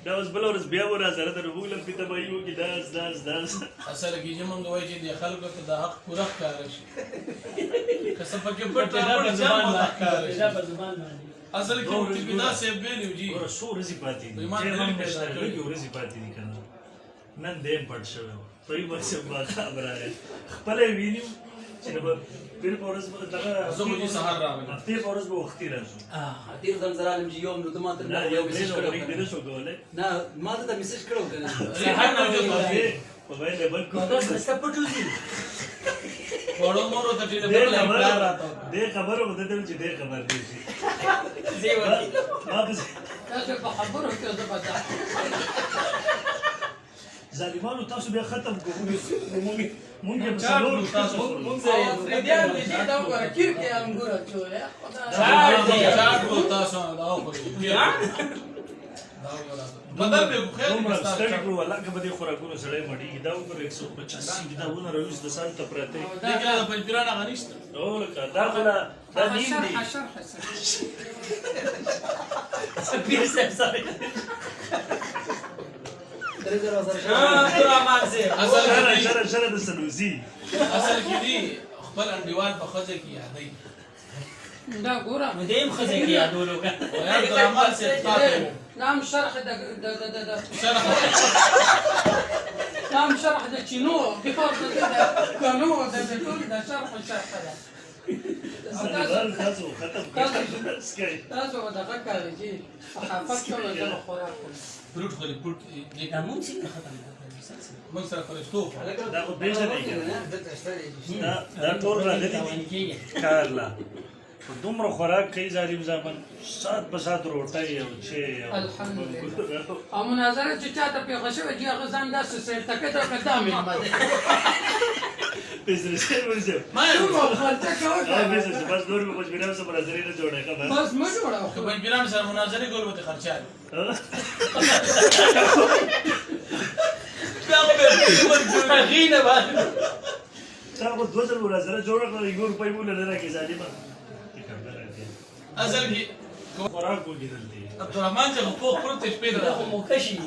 دا اوس بل ورځ بیا ور سره د ربوګ لم پیته به یو کې داس اصل کې چې موږ وایي چې د خلکو ته د حق پوره ښکار شي که څه پکې پټ راوړل ځان ښکار شي دا په زبان باندې اصل کې چې دا سه ویلو جی ور سو رزي پاتې دي چې نن پښتنه کې ورزي پاتې دي کنه نن دې پټ شوی په یو څه ما خبره خپل وینم چې نو په پورس به دغه زموږ سهار راغلی هفته پورس به وختي راځو ډیر زمزر عالم چې یوم نو ته ماته نه یو میسج کړو دې شو کوله نه ماته دا میسج کړو کنه سهار نه دی په باندې بل کو دا څه پټوزي وړو مورو ته دې بل پلان راته دې خبره وته چې دې خبر دي شي زیو ما به تاسو په خبرو کې زه پتا ظالمانو تاسو بیا ختم کوو مونږ به چارو تاسو مونږ سره دې دا وګوره کیر کې انګور چوره چارو تاسو دا وګورئ بدل به خیر عمر ستړي کړو الله که به دې خوراکونو سړی مړېږي دا وګوره 185 دا ونه روز د سال ته پراته دې کې د پنځپیرانه غنښت او لکه دا خو دا نیم دي پیر صاحب سره شره د سلوزي اصل کې دی خپل انډیوال په خځه کې یادای دا ګوره مدیم خزه کې یادولو یا درامال سے تاسو نام شرح د شرح نام شرح د چینو بفرض د کانو د ټول د شرح ده تاسو ختم کړئ تاسو دا فکر چې صحافت څنګه د خوراک فروټ خو فروټ دا مونږ څنګه ختم موږ سره فرشتو دا خو بیزه دی دا ټول راغلي دي کارلا دومره خوراک کوي ظالم زامن سات په سات روټۍ او چې الحمدلله او مناظره چې چاته پیښه شوې چې هغه ځان داسې سیر تکه ته قدامې مده بیزه شي ورځه ما نو خرچه کوه بیزه بس نور به مجبورم سره مناظره نه جوړه خبر بس مو جوړه که پنځپیران سره مناظره کول وته خرچال دا به غینه باندې تا خو 2000 مناظره جوړه کړې یو روپۍ مول نه راکې ظالما اصل کې خوراک وګیدل دي عبدالرحمن چې په خپل تشپې دا مو کشي